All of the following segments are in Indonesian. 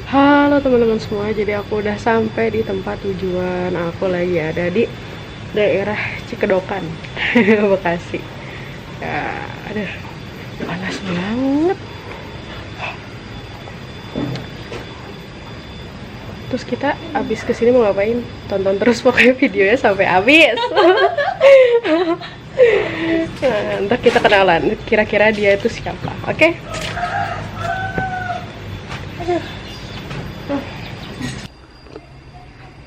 Halo teman-teman semua, jadi aku udah sampai di tempat tujuan. Aku lagi ada di daerah Cikedokan, Bekasi. Ya, aduh, panas banget. Terus kita abis kesini mau ngapain? Tonton terus pokoknya videonya sampai habis. Nah, ntar kita kenalan, kira-kira dia itu siapa, oke?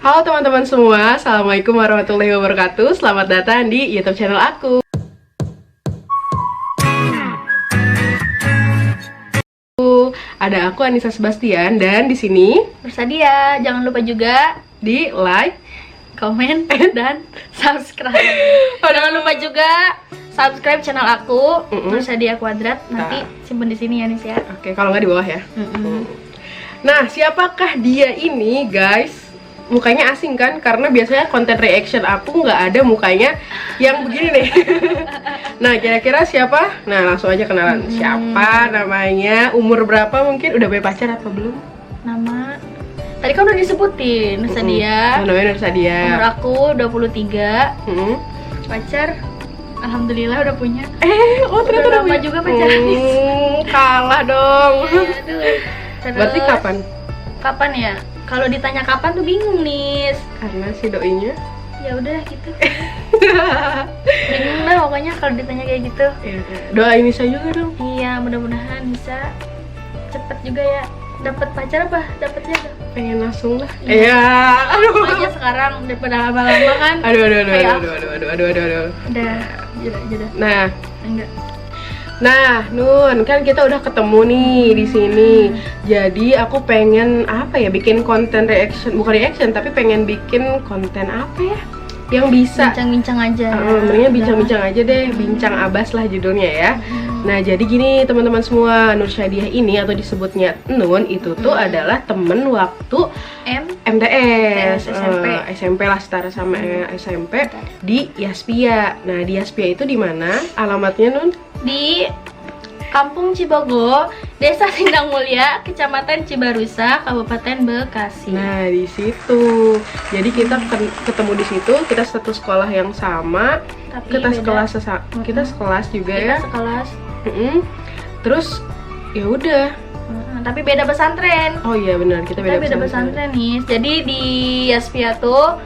Halo teman-teman semua, Assalamualaikum warahmatullahi wabarakatuh. Selamat datang di YouTube channel aku. Ada aku Anissa Sebastian dan di sini Bersedia, jangan lupa juga di like, komen, dan subscribe. Jangan lupa juga subscribe channel aku, Bersedia Kuadrat. Nanti simpen di sini ya, Nis ya. Oke, kalau nggak di bawah ya. Nah, siapakah dia ini, guys? Mukanya asing kan? Karena biasanya konten reaction aku nggak ada mukanya yang begini nih. Nah, kira-kira siapa? Nah, langsung aja kenalan. Siapa namanya? Umur berapa mungkin? Udah punya pacar apa belum? Nama tadi kan udah disebutin, Bersedia. Namanya Nursadia. Umur aku 23. Pacar alhamdulillah udah punya. Oh ternyata Udah lama juga pacaran. Kalah dong. Aduh. Berarti kapan? Kapan ya? Kalau ditanya kapan tuh bingung, Nis. Karena si doinya. Ya udah gitu. Bingung lah pokoknya kalau ditanya kayak gitu. Ya, doain Nisa juga dong. Iya, mudah-mudahan bisa cepet juga ya dapat pacar apa dapetnya tuh. Pengen langsung lah. Iya. Iya. Aduh. Aja sekarang daripada lama-lama kan. Aduh. Kayak Udah. Jodoh. Nah, Enggak. Nah, Nun, kan kita udah ketemu nih di sini. Jadi aku pengen apa ya, bikin konten reaction, bukan reaction, tapi pengen bikin konten apa ya? Yang bisa Bincang-bincang aja. mendingan bincang-bincang aja deh, bincang abas lah judulnya ya. Nah, jadi gini teman-teman semua, Nursadiah ini atau disebutnya Nun itu tuh adalah temen waktu MTS, SMP lah, setara sama SMP di Yaspia. Nah, di Yaspia itu di mana? Alamatnya, Nun? Di Kampung Cibogo, Desa Sindang Mulia, Kecamatan Cibarusa, Kabupaten Bekasi. Nah, di situ. Jadi kita ketemu di situ, kita satu sekolah yang sama, Tapi kita beda. kita sekelas juga Kita ya. sekelas. Terus ya udah. Tapi beda pesantren. Oh iya benar, kita beda pesantren nih. Jadi di Yaspia tuh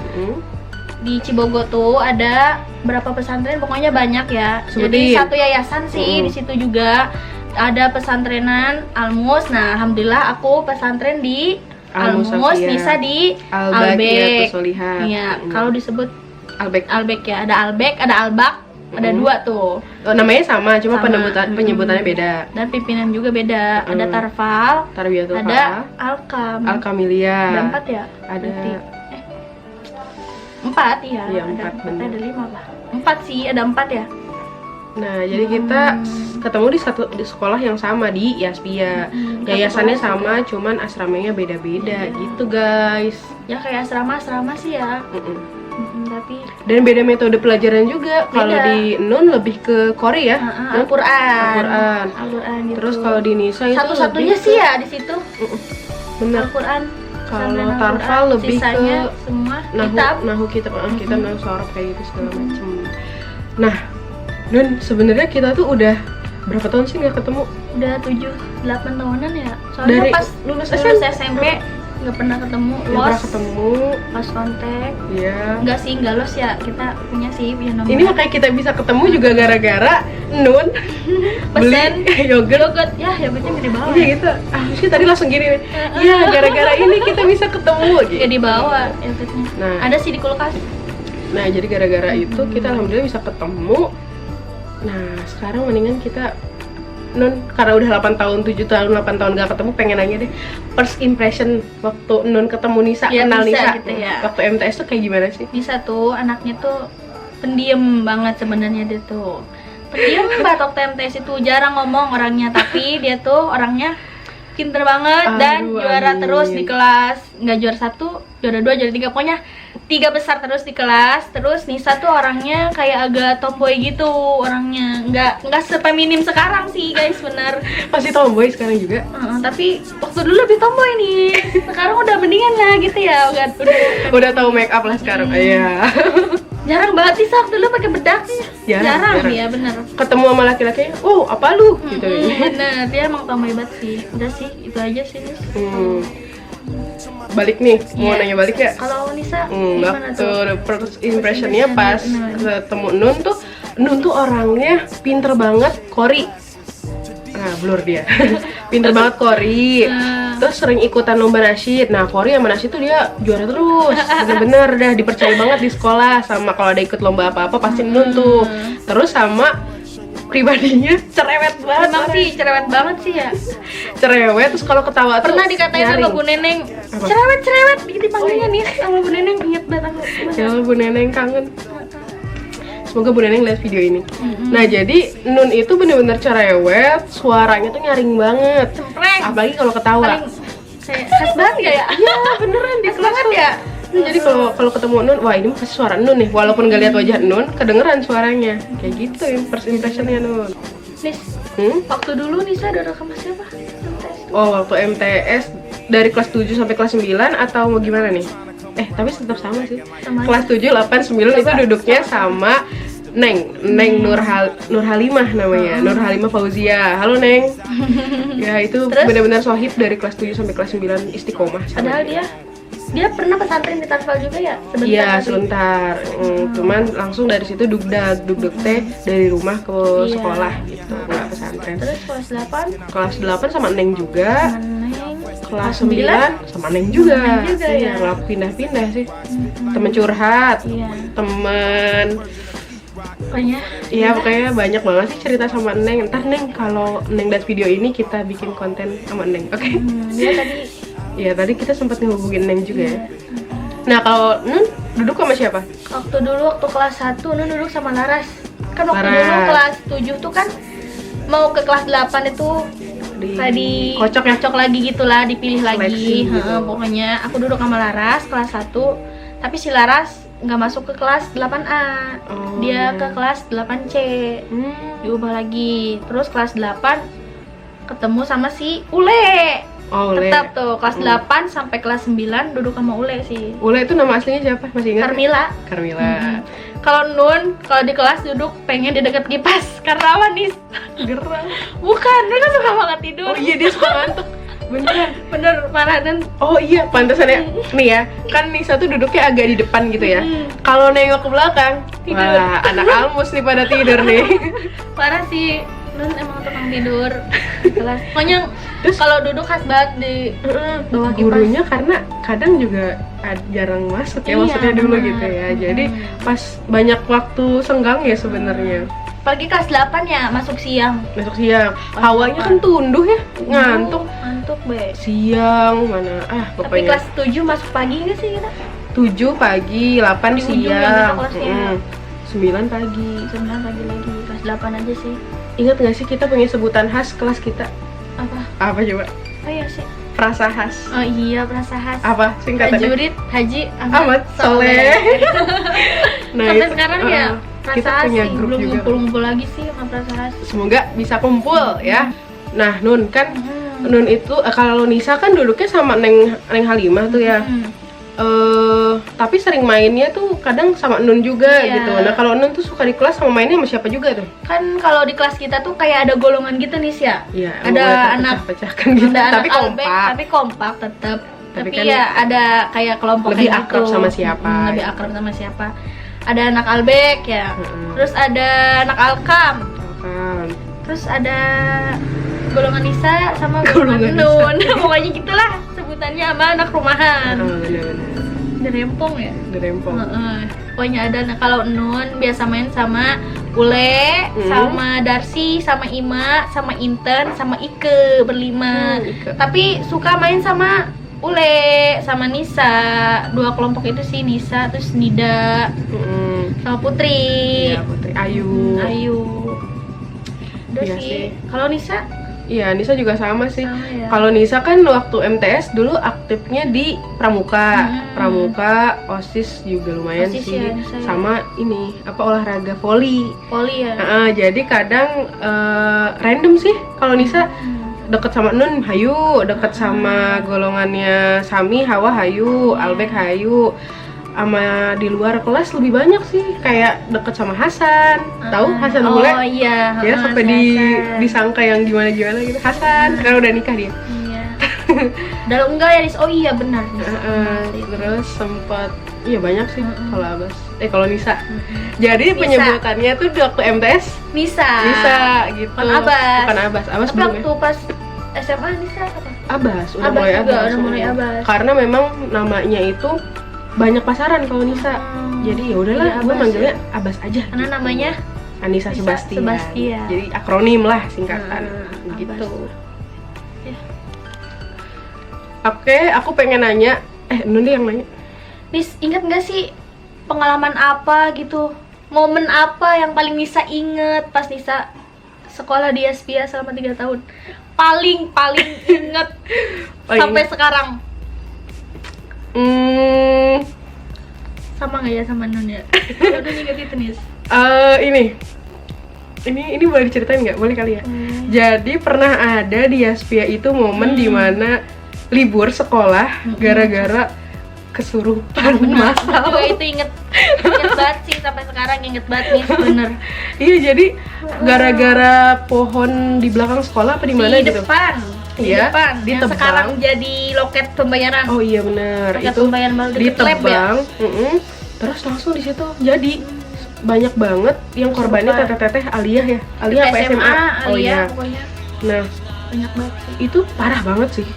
di Cibogo tuh ada berapa pesantren, pokoknya banyak ya. Jadi satu yayasan sih di situ juga ada pesantrenan Almus. Nah, alhamdulillah aku pesantren di Almus, Nisa di Albek. Iya, kalau disebut Albek ya, ada Albek, ada Albak, ada dua tuh. Oh, namanya sama, cuma penyebutannya beda. Dan pimpinan juga beda. Ada Tarbiyatul ada Falah, Alkamilia. Ada 4 ya? Ada 4 ya. Iya, Ada 4 bener. ada 5 lah. 4 sih, ada 4 ya. Nah, jadi kita ketemu di sekolah yang sama di Yaspia. Yayasannya sama, cuman asramanya beda-beda gitu, guys. Ya kayak asrama sih ya. Tapi Dan beda metode pelajaran juga. Kalau di Nun lebih ke Korea, Al-Qur'an gitu. Terus kalau di Nisa itu satu-satunya lebih sih ya di situ. bener. Al-Qur'an. Kalau Tarfal lebih sisanya ke semua nahu kitab, nahu sorof kayak gitu segala macem. Nah, Nun, sebenarnya kita tuh udah berapa tahun sih nggak ketemu? Udah 7-8 tahunan ya. Soalnya Dari pas lulus SMP nggak pernah ketemu. Nggak pernah ketemu. Pas kontak. Iya. Nggak los ya, kita punya nomor. Ini makanya kita bisa ketemu juga gara-gara Nun pesen beli yogurt. Ya yogurtnya gede banget. Iya gitu. Sih tadi langsung gini nih. Iya, gara-gara ini kita bisa ketemu gitu. Ya dibawa yogurtnya. Nah, ada sih di kulkas. Nah, jadi gara-gara itu kita alhamdulillah bisa ketemu. Nah, sekarang mendingan kita Nun, karena udah 8 tahun, 7 tahun, 8 tahun gak ketemu, pengen nanya deh first impression waktu Nun ketemu Nisa, ya, kenal bisa, Nisa gitu ya. waktu MTS tuh kayak gimana sih? Nisa tuh anaknya tuh pendiam banget sebenarnya, dia tuh pendiam banget waktu MTS itu, jarang ngomong orangnya, tapi dia tuh orangnya pinter banget dan juara terus di kelas. Nggak juara 1, juara 2, juara 3, pokoknya 3 besar terus di kelas. Terus Nisa tuh orangnya kayak agak tomboy gitu orangnya, nggak sepeminim sekarang sih guys, bener. Masih tomboy sekarang juga? Tapi waktu dulu lebih tomboy nih, sekarang udah mendingan lah gitu ya, udah tahu make up lah sekarang. Iya. Jarang banget sih waktu dulu pakai bedak sih. Jarang. Ya bener. Ketemu sama laki-laki, oh apa lu gitu. Bener, dia emang tomboy banget sih. Udah sih, itu aja sih Nis. Balik nih, mau nanya balik ya? Kalau Nisa gimana tuh? First impressionnya pas ketemu Nun tuh orangnya pinter banget kori. Nah, blur dia. Pinter banget kori. Terus sering ikutan lomba nasyid. Nah, kori sama nasyid tuh dia juara terus. Bener-bener dah dipercaya banget di sekolah. Sama kalau ada ikut lomba apa-apa pasti Nun tuh. Terus sama pribadinya cerewet banget. Emang sih cerewet banget sih ya. Cerewet, terus kalau ketawa tuh pernah dikatain sama Bu Neneng, cerewet gitu dipanggilnya nih sama Bu Neneng, inget banget aku. Ya Bu Neneng kangen. Semoga Bu Neneng lihat video ini. Nah, jadi Nun itu bener-bener cerewet, suaranya tuh nyaring banget. Cempreng. Apalagi kalau ketawa. Kayak khas banget ya? Iya, beneran di kelas tuh. Ya. Jadi kalau ketemu Nun, wah ini pasti suara Nun nih. Walaupun gak lihat wajah Nun, kedengeran suaranya. Kayak gitu first impressionnya Nun. Nis, waktu dulu Nisa duduk sama siapa? Oh, waktu MTS dari kelas 7 sampai kelas 9 atau mau gimana nih? Tapi tetap sama sih. Kelas 7, 8, 9 itu duduknya sama Neng Nurhalimah namanya. Nurhalimah Fauzia. Halo Neng. Ya itu benar-benar sohib dari kelas 7 sampai kelas 9 istiqomah. Padahal dia pernah pesantren di Tangsel juga ya? Iya, sebentar. Cuman langsung dari situ dugdag teh dari rumah ke sekolah gitu, nggak pesantren. Terus kelas 8? Kelas 8 sama Neng juga. Kelas 9 sama Neng juga. Iya, nggak pindah-pindah sih. Temen curhat, temen. Pokoknya banyak banget sih cerita sama Neng. Ntar Neng, kalau Neng lihat video ini kita bikin konten sama Neng, oke? Dia tadi kita sempat ngehubungin Neng juga ya. Nah, kalau Nun duduk sama siapa? Waktu kelas 1 Nun duduk sama Laras. Kan waktu dulu kelas 7 tuh kan mau ke kelas 8 itu tadi kocok lagi gitulah, dipilih lagi. Pokoknya aku duduk sama Laras kelas 1. Tapi si Laras nggak masuk ke kelas 8A. Dia ke kelas 8C. Diubah lagi. Terus kelas 8 ketemu sama si Ule. Tetap tuh kelas 8 sampai kelas 9 duduk sama Ule sih. Ule itu nama aslinya siapa? Masih ingat? Carmila. Kalau Nun, kalau di kelas duduk pengen di dekat kipas karena apa nih? Gerang. Bukan, dia kan suka banget tidur. Oh iya, dia suka ngantuk. Bener parah. Dan oh iya, pantesan ya. Nih ya, kan Nisa tuh duduknya agak di depan gitu ya. Kalau nengok ke belakang, wah, anak almus nih pada tidur nih. Parah sih. Nun emang tukang tidur di kelas. Pokoknya kalau duduk khas banget di bawah kipas. Gurunya karena kadang juga jarang masuk ya, maksudnya dulu gitu ya. Jadi pas banyak waktu senggang ya sebenarnya. Pagi kelas 8 ya, masuk siang. Hawanya kan tunduh ya, ngantuk be. Siang mana pokoknya. Tapi kelas 7 masuk pagi nggak sih kita? 7 pagi, 8 siang. 9 pagi. 9 pagi lagi, kelas 8 aja sih. Ingat nggak sih kita punya sebutan khas kelas kita? Apa coba? Oh iya sih. Frasa khas. Oh iya, frasa khas. Apa singkatannya? Prajurit Haji Ahmad Soleh. Nah, sampai sekarang ya kita punya grup belum juga. Ngumpul lagi sih sama frasa khas. Semoga bisa kumpul ya. Nah, Nun kan Nun itu kalau Nisa kan duduknya sama Neng Halimah tuh ya. Tapi sering mainnya tuh kadang sama Nun juga gitu. Nah, kalau Nun tuh suka di kelas sama mainnya sama siapa juga tuh? Kan kalau di kelas kita tuh kayak ada golongan gitu nih ya. Iya, ada anak pecah-pecahkan gitu. Tapi kompak tetap. Tapi kan ya ada kayak kelompok lebih kayak akrab gitu. sama siapa. Lebih akrab sama siapa. Ada anak Albek ya. Terus ada anak Alkam. Terus ada golongan Nisa sama golongan Nun. Pokoknya gitulah sebutannya sama anak rumahan. Derempong ya? Derempong. Pokoknya ada. Nah, kalau Nun biasa main sama Ule, sama Darsi, sama Ima, sama Inten, sama Ike berlima. Tapi suka main sama Ule, sama Nisa. 2 kelompok itu sih, Nisa, terus Nida, sama Putri. Iya, Putri. Ayu. Udah sih. Kalau Nisa? Iya, Nisa juga sama sih. Sama ya. Kalau Nisa kan waktu MTS dulu aktifnya di Pramuka. Pramuka, OSIS juga lumayan OSIS sih. ya, Nisa ya. Sama ini, apa olahraga voli. Poli ya. Jadi kadang random sih kalau Nisa deket sama Nun hayu, deket sama golongannya Sami, Hawa hayu, Albek hayu. Sama di luar kelas lebih banyak sih, kayak deket sama Hasan. Tahu Hasan bule? Oh iya. Ya sampai disangka yang gimana-gimana gitu. Hasan, sekarang udah nikah dia. Iya. Dalam enggak ya, Nis? Oh iya benar. Terus sempat iya banyak sih kalau Abas. Kalau Nisa. Jadi penyebutannya tuh di waktu MTS Nisa gitu. Bukan Abas. Bukan Abas. Abas Tapi belum waktu ya? pas SMA Nisa apa? Abas, udah Abas mulai juga, Abas. udah mulai Abas. Karena memang namanya itu banyak pasaran kalau Nisa. Jadi ya udahlah, Iya, gue Abas manggilnya ya. Abas aja. Karena gitu. namanya Anissa Nisa Sebastian. Sebastian. Jadi akronim lah singkatan gitu. Abas. Ya. Oke, aku pengen nanya. Nun deh yang nanya. Nis, ingat nggak sih pengalaman apa gitu, momen apa yang paling Nisa inget pas Nisa sekolah di Aspia selama 3 tahun? Paling inget sampai sekarang. Sama nggak ya sama Nun ya? Kalau Nun inget itu Nis. Ini boleh diceritain nggak? Boleh kali ya. Jadi pernah ada di Aspia itu momen dimana libur sekolah gara-gara kesurupan massal. Itu inget banget sih, sampai sekarang inget banget Nis, bener. Iya, jadi gara-gara pohon di belakang sekolah apa di mana Di gitu? depan. Di Iya, depan. Yang ditebang. sekarang jadi loket pembayaran. Oh iya benar. Loket Itu pembayaran baru deket lab ya? ditebang, terus langsung di situ jadi banyak banget yang korbannya Kesurupan. teteh-teteh Aliyah ya. Aliyah apa SMA? Oh iya. Pokoknya Nah, banyak banget sih. itu parah banget sih.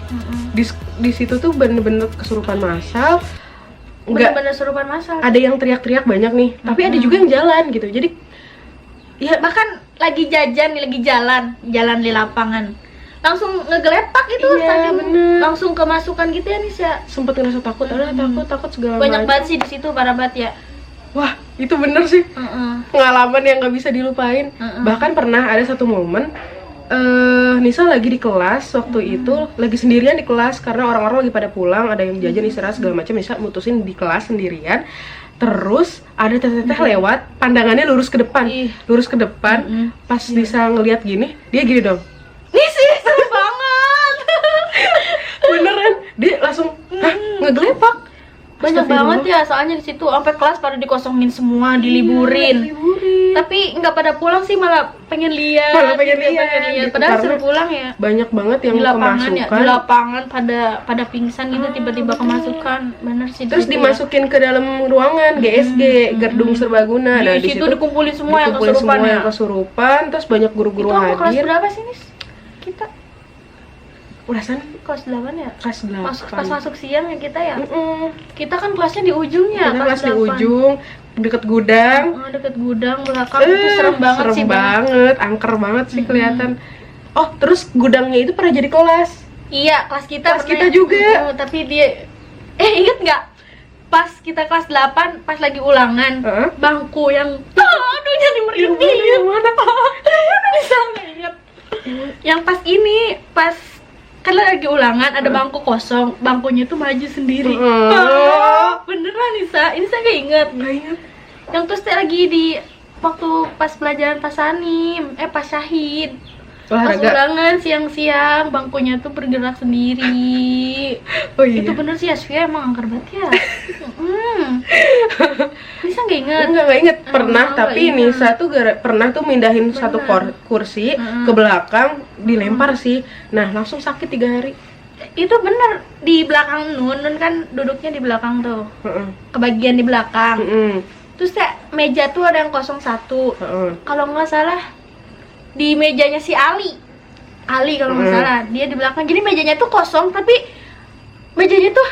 Di situ tuh bener-bener kesurupan massal. Nggak Bener-bener surupan masal. ada yang teriak-teriak banyak nih, tapi ada juga yang jalan gitu. Jadi ya Bahkan lagi jajan nih, lagi jalan di lapangan, langsung ngegelepak itu. Iya, saking bener. langsung kemasukan gitu ya Nis ya. sempet ngerasa takut, takut segala Banyak macam. banget sih di situ, parah banget ya. Wah, itu bener sih. Pengalaman yang nggak bisa dilupain. Bahkan pernah ada satu momen Nisa lagi di kelas waktu itu, lagi sendirian di kelas karena orang-orang lagi pada pulang, ada yang jajan istirahat segala macam. Nisa mutusin di kelas sendirian. Terus ada teteh-teteh lewat, pandangannya lurus ke depan. Lurus ke depan. Pas Nisa ngeliat gini, dia gini dong. Nih sih seru banget. Beneran, dia langsung ngegelepak. Banyak banget ya, soalnya di situ sampai kelas pada dikosongin semua, diliburin. Tapi nggak pada pulang sih, malah pengen lihat. Malah pengen lihat, gitu. Padahal Karena suruh pulang ya. Banyak banget yang Di lapangan kemasukan. ya, di lapangan pada pingsan gitu, tiba-tiba kemasukan. Bener sih. di Terus situ dimasukin ke dalam ruangan GSG, Gedung Serbaguna. ya. Nah, Di situ dikumpulin semua yang dikumpulin kesurupan semua ya. yang kesurupan, terus banyak guru-guru Itu aku kelas hadir. berapa sih Nis? Kita Ulasan kelas 8 ya? kelas 8. Pas masuk siang ya kita ya? Kita kan kelasnya di ujungnya. Kita kelas di 8. ujung, deket gudang. Deket gudang belakang, itu serem banget serem sih. banget, angker banget sih kelihatan. Oh, terus gudangnya itu pernah jadi kelas. Iya, kelas kita Kelas pernah kita ya. juga. Tapi dia inget nggak? Pas kita kelas 8, pas lagi ulangan, bangku yang aduh jadi merinding. Yang mana? Bisa nggak inget? Yang pas ini, pas kan lagi ulangan ada bangku kosong, bangkunya tuh maju sendiri. Beneran Nisa, ini saya nggak inget. Nggak ingat. Yang terus lagi di waktu pas pelajaran pas Sanim, pas Syahid. Pas Olahraga. ulangan siang-siang, bangkunya tuh bergerak sendiri. Oh iya. Itu bener sih, Asfia emang angker banget ya. Bisa nggak inget? Nggak inget. Pernah, nggak tapi inget. Nisa tuh pernah tuh mindahin satu kursi ke belakang, dilempar sih. Nah, langsung sakit 3 hari. Itu bener, di belakang Nun kan duduknya di belakang tuh, kebagian di belakang. Terus ya meja tuh ada yang 01. Kalau nggak salah di mejanya si Ali kalau nggak salah, dia di belakang. Jadi mejanya tuh kosong, tapi mejanya tuh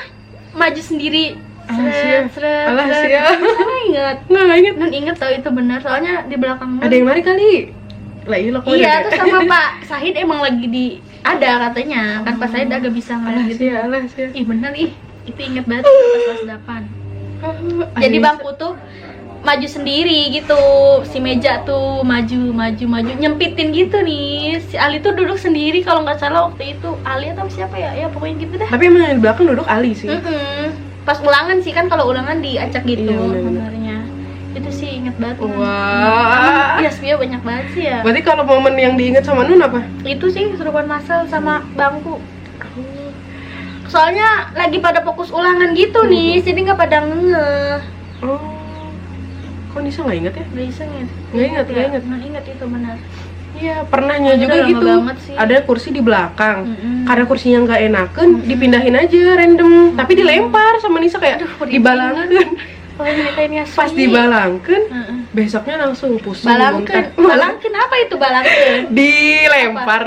maju sendiri. Alah sia. Nggak inget. Nggak inget. Nun inget tau itu bener, soalnya di belakang Nun. Ada yang lari kali. Lah iya, Iya, terus sama Pak Sahid emang lagi ada katanya. Kan Pak Sahid agak bisa ngeliat gitu. Alah sia. Ih bener ih, itu inget banget pas kelas 8. Jadi bangku tuh maju sendiri gitu. Si meja tuh maju nyempitin gitu nih. Si Ali tuh duduk sendiri kalau nggak salah waktu itu. Ali atau siapa ya? Ya pokoknya gitu dah. Tapi emang yang di belakang duduk Ali sih. Pas ulangan sih kan, kalau ulangan diacak gitu Iya, bener-bener. gambarnya. Itu sih inget banget. Wah. Iya, Yaspia banyak banget sih ya. Berarti kalau momen yang diinget sama Nun apa? Itu sih keserupan masal sama bangku. Soalnya lagi pada fokus ulangan gitu nih, jadi nggak pada ngeh. Oh. Kok Nisa nggak inget ya? Nggak inget. Nggak inget. Nggak inget itu benar. Iya, pernahnya Udah juga lama gitu. banget sih. Ada kursi di belakang. Mm-mm. Karena kursinya nggak enakan, dipindahin aja random. Tapi dilempar sama Nisa kayak dibalangkan. Oh, ceritain Yasmi. Pas dibalangkan, Heeh. besoknya langsung pusing Balangkeun. muntah. Balangkeun apa itu balangkeun? Dilempar.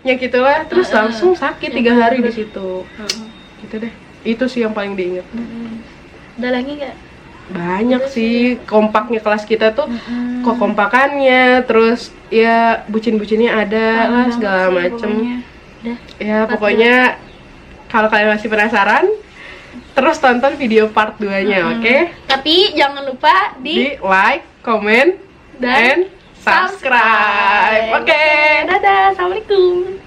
Ya gitulah, terus langsung sakit 3 hari di situ. Gitu deh. Itu sih yang paling diinget. Ada lagi nggak? Banyak sih, kompaknya kelas kita tuh kok kompakannya, terus ya bucin-bucinnya ada lah segala macem. Udah. Ya pokoknya kalau kalian masih penasaran, terus tonton video part 2-nya, oke? Tapi jangan lupa Di like, comment, Dan and subscribe. Oke. Dadah, assalamualaikum.